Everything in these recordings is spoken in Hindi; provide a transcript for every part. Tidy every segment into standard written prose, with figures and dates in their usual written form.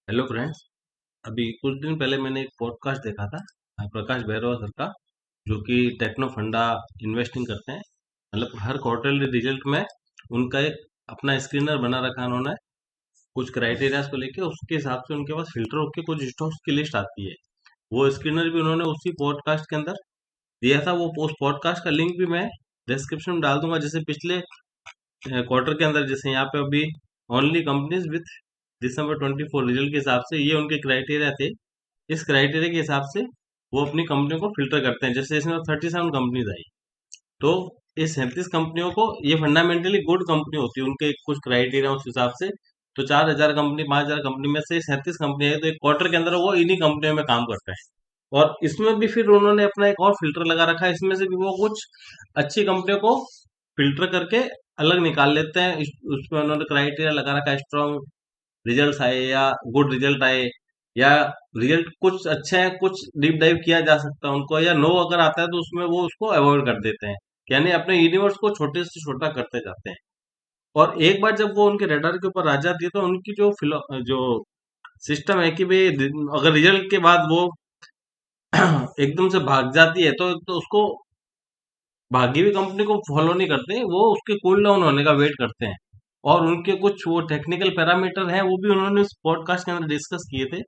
Hello friends. अभी कुछ दिन पहले मैंने एक पॉडकास्ट देखा था प्रकाश भैरव सर का, जो कि टेक्नो फंडा इन्वेस्टिंग करते हैं। मतलब हर क्वार्टरली रिजल्ट में उनका एक अपना स्क्रीनर बना रखा है उन्होंने, कुछ क्राइटेरियाज को लेके उसके हिसाब से उनके पास फिल्टर होकर कुछ स्टॉक्स की लिस्ट आती है। वो स्क्रीनर भी उन्होंने उसी पॉडकास्ट के अंदर दिया था। वो उस पॉडकास्ट का लिंक भी मैं डिस्क्रिप्शन में डाल दूंगा। जैसे पिछले क्वार्टर के अंदर, जैसे यहाँ पे अभी only companies with December 24 result के हिसाब से ये उनके क्राइटेरिया थे। इस क्राइटेरिया के हिसाब से वो अपनी कंपनियों को फिल्टर करते हैं। जैसे इसमें 37 कंपनीज आई, तो इस 37 कंपनियों को ये फंडामेंटली गुड कंपनी होती है उनके कुछ क्राइटेरिया उस हिसाब से। तो 4,000 कंपनी 5,000 कंपनी में से 37 कंपनी है, तो एक क्वार्टर के अंदर वो इन्हीं कंपनियों में काम करते हैं। और इसमें भी फिर उन्होंने अपना एक और फिल्टर लगा रखा है। इसमें से भी वो कुछ अच्छी कंपनियों को फिल्टर करके अलग निकाल लेते हैं। उसमें उन्होंने क्राइटेरिया लगा रखा है, स्ट्रॉन्ग रिजल्ट्स आए या गुड रिजल्ट आए, या रिजल्ट कुछ अच्छे हैं, कुछ डीप डाइव किया जा सकता है उनको, या नो अगर आता है तो उसमें वो उसको अवॉइड कर देते हैं। यानी अपने यूनिवर्स को छोटे से छोटा करते जाते हैं। और एक बार जब वो उनके रेडार के ऊपर आ जाती है, तो उनकी जो सिस्टम है कि भाई अगर रिजल्ट के बाद वो एकदम से भाग जाती है, तो उसको भागी हुई कंपनी को फॉलो नहीं करते, वो उसके कूल डाउन होने का वेट करते हैं। और उनके कुछ वो टेक्निकल पैरामीटर हैं, वो भी उन्होंने इस पॉडकास्ट के अंदर डिस्कस किए थे।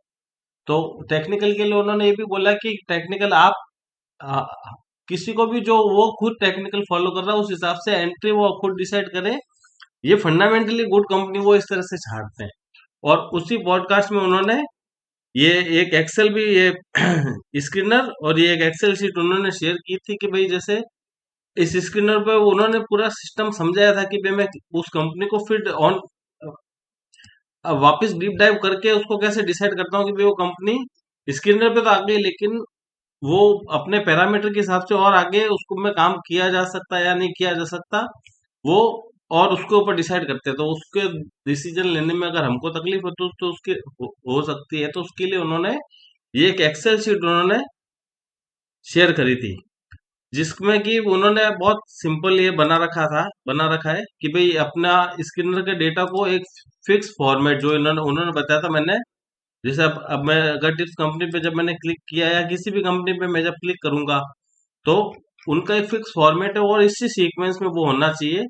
तो टेक्निकल के लिए उन्होंने ये भी बोला कि टेक्निकल आप आ, किसी को भी जो वो खुद टेक्निकल फॉलो कर रहा है उस हिसाब से एंट्री वो खुद डिसाइड करे। ये फंडामेंटली गुड कंपनी वो इस तरह से छांटते हैं। और उसी पॉडकास्ट में उन्होंने ये एक एक्सेल भी, ये स्क्रीनर और ये एक एक्सेल शीट उन्होंने शेयर की थी कि भाई जैसे इस स्क्रीनर पे उन्होंने पूरा सिस्टम समझाया था कि भाई मैं उस कंपनी को फिर ऑन वापस डीप डाइव करके उसको कैसे डिसाइड करता हूँ कि भाई वो कंपनी स्क्रीनर पे तो आ गई, लेकिन वो अपने पैरामीटर के हिसाब से और आगे उसको में काम किया जा सकता है या नहीं किया जा सकता, वो और उसके ऊपर डिसाइड करते हैं। तो उसके डिसीजन लेने में अगर हमको तकलीफ हो तो उसके हो सकती है। तो उसके लिए उन्होंने ये एक एक्सेल शीट उन्होंने शेयर करी थी, जिसमें कि उन्होंने बहुत सिंपल ये बना रखा है कि भाई अपना स्क्रीनर के डेटा को एक फिक्स फॉर्मेट जो इन्होंने उन्होंने बताया था। मैंने जैसे अब मैं अगर टिप्स कंपनी पे जब मैंने क्लिक किया या किसी भी कंपनी पे मैं जब क्लिक करूंगा, तो उनका एक फिक्स फॉर्मेट है और इसी सीक्वेंस में वो होना चाहिए।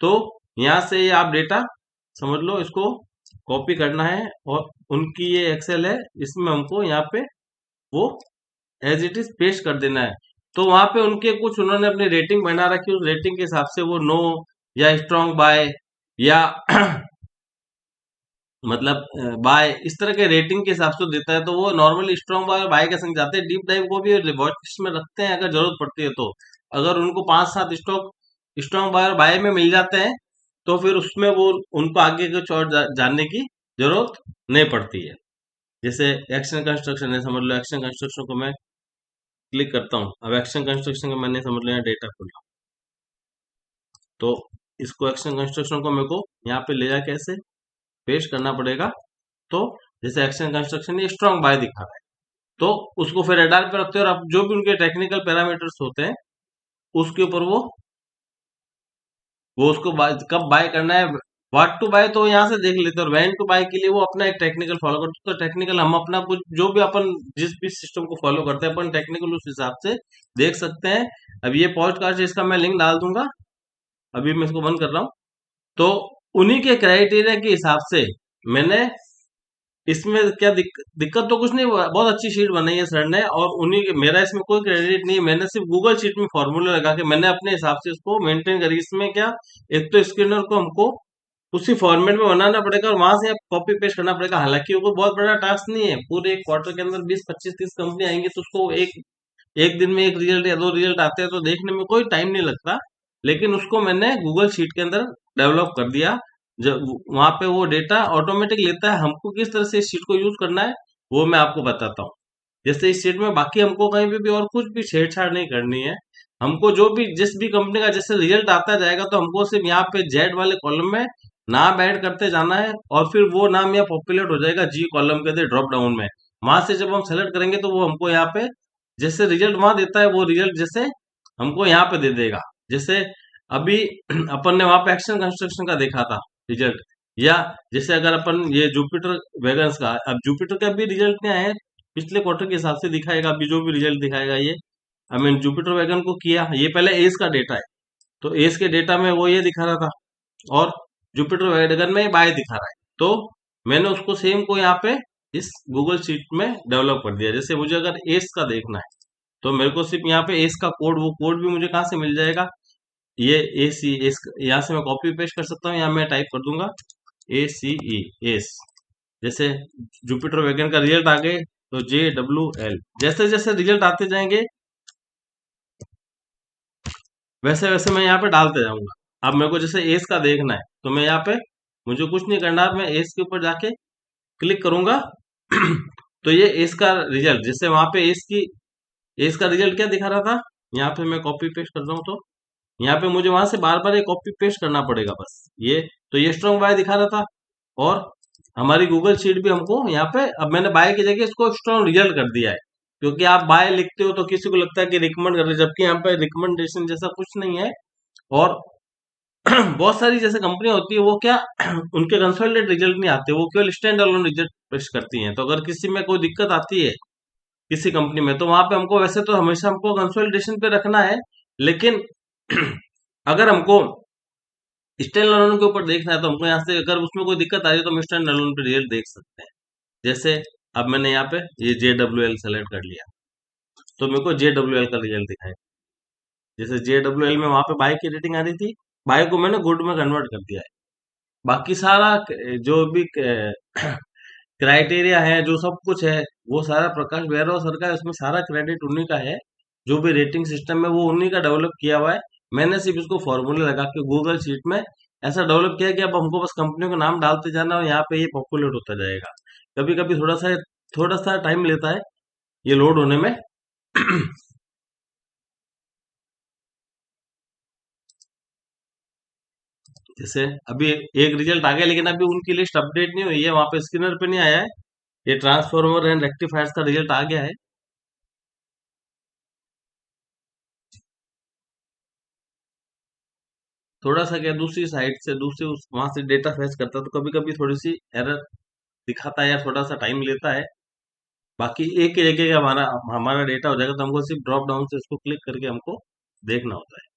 तो यहाँ से ये आप डेटा समझ लो, इसको कॉपी करना है और उनकी ये एक्सेल है, इसमें हमको यहाँ पे वो एज इट इज पेस्ट कर देना है। तो वहां पे उनके कुछ उन्होंने अपनी रेटिंग बना रखी है, उस रेटिंग के हिसाब से वो नो या स्ट्रांग बाय या मतलब बाय इस तरह के रेटिंग के हिसाब से देता है। तो वो नॉर्मली स्ट्रांग बाय और बाय के संग जाते हैं। डीप डाइव को भी वॉच लिस्ट में रखते हैं अगर जरूरत पड़ती है। तो अगर उनको 5-7 स्टॉक स्ट्रांग बाय और बाय में मिल जाते हैं, तो फिर उसमें वो उनको आगे कुछ और जानने की जरूरत नहीं पड़ती है। जैसे एक्शन कंस्ट्रक्शन है, समझ लो एक्शन कंस्ट्रक्शन को मैं क्लिक करता हूँ। अब एक्शन कंस्ट्रक्शन का मैंने समझ लिया डेटा खोला, तो इसको एक्शन कंस्ट्रक्शन को मेरे को यहाँ पे ले जाके ऐसे पेस्ट करना पड़ेगा। तो जैसे एक्शन कंस्ट्रक्शन ये स्ट्रॉन्ग बाय दिखा रहा है, तो उसको फिर एडार पे रखते हैं। और अब जो भी उनके टेक्निकल पैरामीटर्स होते हैं उसके ऊपर वो उसको कब बाय करना है, व्हाट टू बाय तो यहाँ से देख लेते हैं। और व्हेन टू बाय के लिए वो अपना एक टेक्निकल फॉलो करते हैं। तो टेक्निकल हम अपना कुछ जो भी अपन जिस भी सिस्टम को फॉलो करते हैं, अपन टेक्निकल उस हिसाब से देख सकते हैं। अब ये पॉडकास्ट इसका मैं लिंक डाल दूंगा, अभी मैं इसको बंद कर रहा हूँ। तो उन्हीं के क्राइटेरिया के हिसाब से मैंने इसमें क्या दिक्कत तो कुछ नहीं हुआ, बहुत अच्छी शीट बनाई है सर ने। और उन्हीं के मेरा इसमें कोई क्रेडिट नहीं है, मैंने सिर्फ गूगल शीट में फॉर्मूला लगा के मैंने अपने हिसाब से इसको मेंटेन करी। इसमें क्या, एक तो स्क्रीनर को हमको उसी फॉर्मेट में बनाना पड़ेगा और वहां से कॉपी पेस्ट करना पड़ेगा। हालांकि वो कोई बहुत बड़ा टास्क नहीं है, पूरे एक क्वार्टर के अंदर 20-25-30 कंपनी आएंगी, तो उसको एक एक दिन में एक रिजल्ट या दो रिजल्ट आते हैं, तो देखने में कोई टाइम नहीं लगता। लेकिन उसको मैंने गूगल शीट के अंदर डेवलप कर दिया। जब वहां पे वो डेटा ऑटोमेटिक लेता है, हमको किस तरह से इस शीट को यूज करना है वो मैं आपको बताता हूँ। जैसे इस शीट में बाकी हमको कहीं पे भी और कुछ भी छेड़छाड़ नहीं करनी है। हमको जो भी जिस भी कंपनी का जैसे रिजल्ट आता जाएगा, तो हमको सिर्फ यहाँ पे जेड वाले कॉलम में नाम ऐड करते जाना है, और फिर वो नाम यहाँ पॉपुलेट हो जाएगा जी कॉलम के अंदर ड्रॉप डाउन में। वहां से जब हम सेलेक्ट करेंगे, तो वो हमको यहाँ पे जैसे रिजल्ट वहां देता है, वो रिजल्ट जैसे हमको यहाँ पे दे देगा। जैसे अभी अपन ने वहां पे एक्शन कंस्ट्रक्शन का देखा था रिजल्ट, या जैसे अगर अपन ये जुपिटर वैगन्स का, अब जुपिटर का भी रिजल्ट नहीं आया है, पिछले क्वार्टर के हिसाब से दिखाएगा, अभी जो भी रिजल्ट दिखाएगा ये, आई मीन जुपिटर वैगन को किया, ये पहले एस का डेटा है, तो एस के डेटा में वो ये दिखा रहा था, और जुपिटर वैगन में बाय दिखा रहा है। तो मैंने उसको सेम को यहाँ पे इस गूगल शीट में डेवलप कर दिया। जैसे मुझे अगर एस का देखना है, तो मेरे को सिर्फ यहाँ पे एस का कोड, वो कोड भी मुझे कहाँ से मिल जाएगा, ये ए सी एस, यहाँ से मैं कॉपी पेस्ट कर सकता हूँ, यहाँ मैं टाइप कर दूंगा ए सी ई एस। जैसे जुपिटर वैगन का रिजल्ट आ गए, तो JWL, जैसे जैसे रिजल्ट आते जाएंगे वैसे वैसे मैं यहाँ पे डालते जाऊंगा। अब मेरे को जैसे एस का देखना है, तो मैं यहाँ पे, मुझे कुछ नहीं करना, मैं एस के ऊपर जाके क्लिक करूंगा तो ये एस का रिजल्ट, जैसे वहां पे एस का रिजल्ट क्या दिखा रहा था, यहाँ पे मैं कॉपी पेस्ट कर रहा हूँ, तो यहाँ पे मुझे वहां से बार बार ये कॉपी पेस्ट करना पड़ेगा बस। ये तो ये स्ट्रॉन्ग बाय दिखा रहा था, और हमारी गूगल शीट भी हमको यहाँ पे, अब मैंने बाय की जगह इसको स्ट्रॉन्ग रिजल्ट कर दिया है, क्योंकि आप बाय लिखते हो तो किसी को लगता है कि रिकमेंड कर रहे हैं, जबकि यहाँ पे रिकमेंडेशन जैसा कुछ नहीं है। और बहुत सारी जैसे कंपनियां होती है, वो क्या उनके कंसोलिडेट रिजल्ट नहीं आते, वो केवल स्टैंड अलोन रिजल्ट पेश करती हैं। तो अगर किसी में कोई दिक्कत आती है किसी कंपनी में, तो वहां पे हमको, वैसे तो हमेशा हमको कंसोलिडेशन पे रखना है, लेकिन अगर हमको स्टैंड अलोन के ऊपर देखना है, तो हमको यहाँ से अगर उसमें कोई दिक्कत आ रही है, तो हम स्टैंड अलोन पे रिजल्ट देख सकते हैं। जैसे अब मैंने यहाँ पे ये JWL सेलेक्ट कर लिया, तो मेरे को JWL का रिजल्ट दिखाई, जैसे JWL में वहां पे बाय की रेटिंग आ रही थी, बाय को मैंने गुड में कन्वर्ट कर दिया है। बाकी सारा जो भी क्राइटेरिया है, जो सब कुछ है, वो सारा प्रकाश बेहरा सर का है, उसमें सारा क्रेडिट उन्हीं का है। जो भी रेटिंग सिस्टम है वो उन्हीं का डेवलप किया हुआ है। मैंने सिर्फ इसको फॉर्मूले लगा के गूगल शीट में ऐसा डेवलप किया कि अब हमको बस कंपनी का नाम डालते जाना, और यहाँ पे ये पॉपुलेट होता जाएगा। कभी कभी थोड़ा सा टाइम लेता है ये लोड होने में। जैसे अभी एक रिजल्ट आ गया, लेकिन अभी उनकी लिस्ट अपडेट नहीं हुई है, वहां पे स्क्रीनर पे नहीं आया है। ये ट्रांसफॉर्मर एंड रेक्टिफायर्स का रिजल्ट आ गया है। थोड़ा सा क्या, दूसरी साइड से, दूसरी वहां से डेटा फेच करता है, तो कभी कभी थोड़ी सी एरर दिखाता है, या थोड़ा सा टाइम लेता है। बाकी एक ही जगह हमारा हमारा डेटा हो जाएगा, तो हमको सिर्फ ड्रॉप डाउन से इसको क्लिक करके हमको देखना होता है।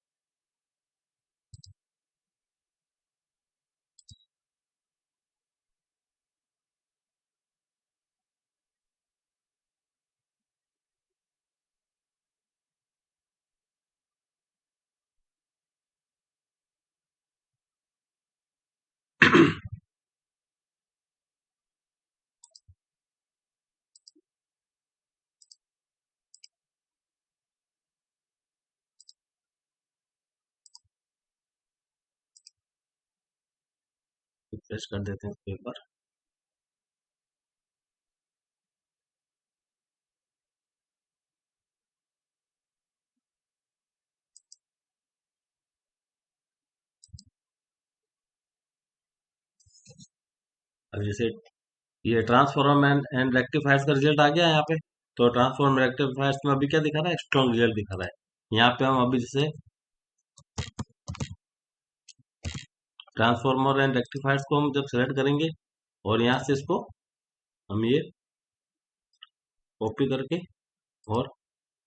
रिफ्रेश कर देते हैं इसको एक बार। अब जैसे ये ट्रांसफॉर्मर एंड रेक्टिफायर्स का रिजल्ट आ गया है यहाँ पे, तो ट्रांसफॉर्मर रेक्टिफायर्स में अभी क्या दिखा रहा है, स्ट्रॉन्ग रिजल्ट दिखा रहा है। यहाँ पे हम अभी जैसे ट्रांसफॉर्मर एंड रेक्टिफायर्स को हम जब सेलेक्ट करेंगे, और यहाँ से इसको हम ये कॉपी करके, और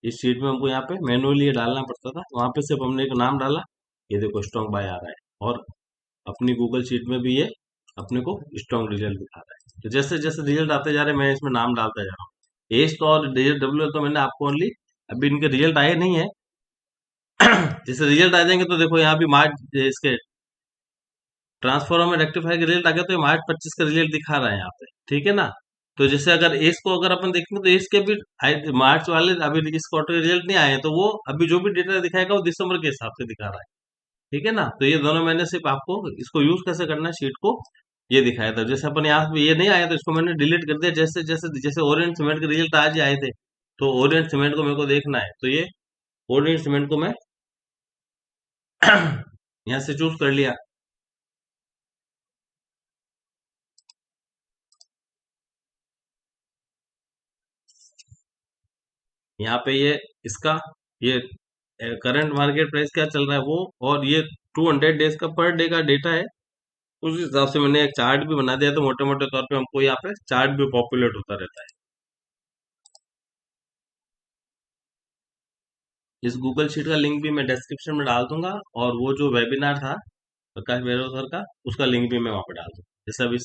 इस शीट में हमको यहाँ पे मैनुअली ये डालना पड़ता था, वहां पे सिर्फ हमने एक नाम डाला, ये देखो स्ट्रॉन्ग बाय आ रहा है, और अपनी गूगल शीट में भी ये अपने को स्ट्रॉन्ग रिजल्ट दिखा रहा है। तो जैसे जैसे रिजल्ट आते जा रहे हैं, मैं इसमें नाम डालता जा रहा हूँ। एस तो और JW तो मैंने आपको ओनली, अभी इनके रिजल्ट आए नहीं है। जैसे रिजल्ट आ जाएंगे, तो देखो यहाँ भी मार्च इसके ट्रांसफॉर्मर में रेक्टिफायर का रिजल्ट आ गया, तो ये मार्च 25 का रिजल्ट दिखा रहा है यहाँ पे, ठीक है ना। तो जैसे अगर एस को अगर अपन देखेंगे, तो एस के भी मार्च वाले अभी इस क्वार्टर के रिजल्ट नहीं आए हैं, तो वो अभी जो भी डेटा दिखाएगा वो दिसंबर के हिसाब से दिखा रहा है, ठीक है ना। तो ये दोनों मैंने सिर्फ आपको इसको यूज कैसे करना है शीट को ये दिखाया था। जैसे अपन यहाँ पे ये नहीं आया, तो इसको मैंने डिलीट कर दिया। जैसे जैसे जैसे ओरिएंट सीमेंट के रिजल्ट आज ही आए थे, तो ओरिएंट सीमेंट को मेरे को देखना है, तो ये ओरिएंट सीमेंट को मैं यहाँ से चूज कर लिया। यहाँ पे ये इसका ये करंट मार्केट प्राइस क्या चल रहा है वो, और ये 200 डेज का पर डे का डेटा है। उस हिसाब से मैंने एक चार्ट भी बना दिया, तो मोटे मोटे तौर पे हमको यहाँ पे चार्ट भी पॉपुलेट होता रहता है। इस गूगल शीट का लिंक भी मैं डिस्क्रिप्शन में डाल दूंगा, और वो जो वेबिनार था प्रकाश भैरव सर का, उसका लिंक भी मैं वहाँ पे डाल दूंगा। जैसे अब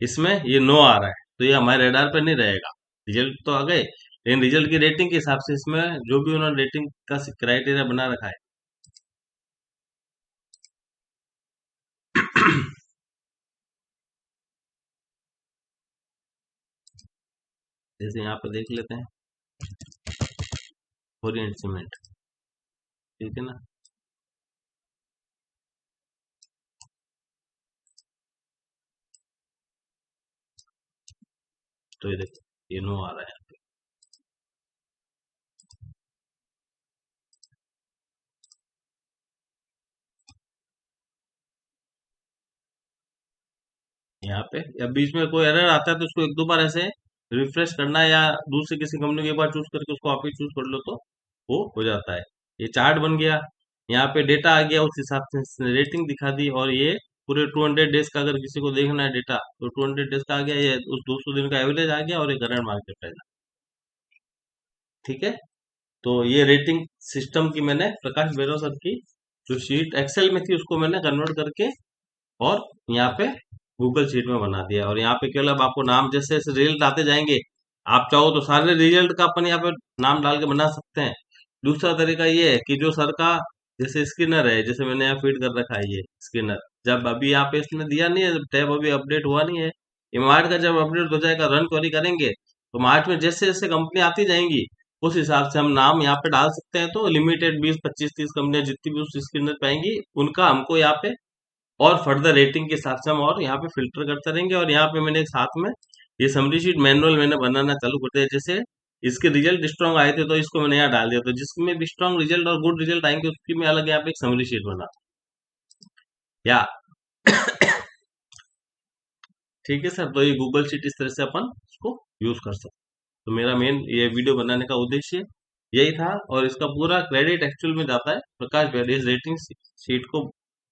इसमें ये नो आ रहा है, तो ये हमारे रेडार पे नहीं रहेगा। रिजल्ट तो आ गए, लेकिन रिजल्ट की रेटिंग के हिसाब से इसमें जो भी उन्होंने रेटिंग का क्राइटेरिया बना रखा है। जैसे यहाँ पे देख लेते हैं, ओरिएंट सीमेंट, ठीक है ना। तो ये देखो, ये नो आ रहा है। यहाँ पे या बीच में कोई एरर आता है, तो उसको एक दो बार ऐसे रिफ्रेश करना है, या दूसरी किसी कंपनी को एक बार चूज करके उसको आप ही चूज कर लो, तो वो हो जाता है। ये चार्ट बन गया, यहाँ पे डेटा आ गया, उस हिसाब से रेटिंग दिखा दी, और ये पूरे 200 डेज का अगर किसी को देखना है डेटा, तो 200 डेज का आ गया, ये उस 200 दिन का एवरेज आ गया, और ये करंट मार्केट प्राइस। ठीक है। तो ये रेटिंग सिस्टम की मैंने प्रकाश बेरो सर की जो शीट एक्सेल में थी, उसको मैंने कन्वर्ट करके और यहाँ पे गूगल शीट में बना दिया। और यहाँ पे केवल अब आपको नाम, जैसे जैसे रिजल्ट आते जाएंगे, आप चाहो तो सारे रिजल्ट का अपन यहाँ पे नाम डाल के बना सकते हैं। दूसरा तरीका ये है कि जो सर का जैसे स्किनर है, जैसे मैंने यहाँ फीड कर रखा है ये स्किनर, जब अभी यहाँ पे इसमें दिया नहीं है टैब, अभी अपडेट हुआ नहीं है, ये मार्ट का जब अपडेट हो जाएगा, रन क्वेरी करेंगे, तो मार्ट में जैसे जैसे कंपनी आती जाएंगी, उस हिसाब से हम नाम यहाँ पे डाल सकते हैं। तो लिमिटेड 20 25 30 कंपनियां जितनी भी उस स्क्रीनर पे आएंगी, उनका हमको यहाँ पे और फर्दर रेटिंग के हिसाब से हम और यहाँ पे फिल्टर करते रहेंगे। और यहाँ पे मैंने एक साथ में ये समरी शीट मैनुअल मैंने बनाना चालू कर दिया। जैसे इसके रिजल्ट स्ट्रांग आए थे, तो इसको मैंने यहाँ डाल दिया, तो जिसमें भी स्ट्रांग रिजल्ट और गुड रिजल्ट आएंगे, उसकी मैं अलग यहाँ पे एक समरी शीट बना, या ठीक है सर। तो ये गूगल शीट इस तरह से अपन इसको यूज कर सकते हैं। तो मेरा मेन ये वीडियो बनाने का उद्देश्य यही था, और इसका पूरा क्रेडिट एक्चुअल में जाता है प्रकाश बेरिस रेटिंग शीट को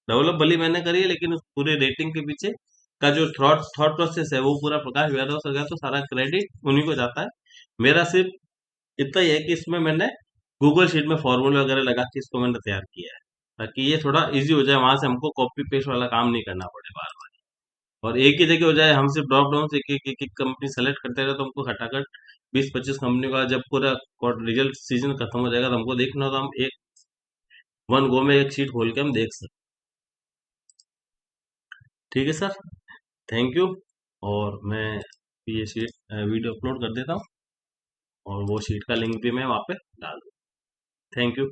डेवलप भली मैंने करी है, लेकिन उस पूरे रेटिंग के पीछे का जो थॉट थॉट प्रोसेस है, वो पूरा प्रकाश बेरिस हो गया, तो सारा क्रेडिट उन्हीं को जाता है। मेरा सिर्फ इतना ही है कि इसमें मैंने गूगल शीट में फॉर्मूला वगैरह लगा के इसको मैंने तैयार किया है, ताकि ये थोड़ा इजी हो जाए, वहां से हमको कॉपी पेस्ट वाला काम नहीं करना पड़े बार बार, और एक ही जगह हो जाए। हम सिर्फ ड्रॉप डाउन से एक एक कंपनी सेलेक्ट करते रहे, तो हमको खटाखट 20 25 कंपनी का जब पूरा रिजल्ट सीजन खत्म हो जाएगा, तो हमको देखना हो, तो हम एक वन गो में एक शीट खोल के हम देख सकते। ठीक है सर, थैंक यू। और मैं ये शीट वीडियो अपलोड कर देता हूँ, और वो शीट का लिंक भी मैं वहाँ पे डाल दूँ। Thank you.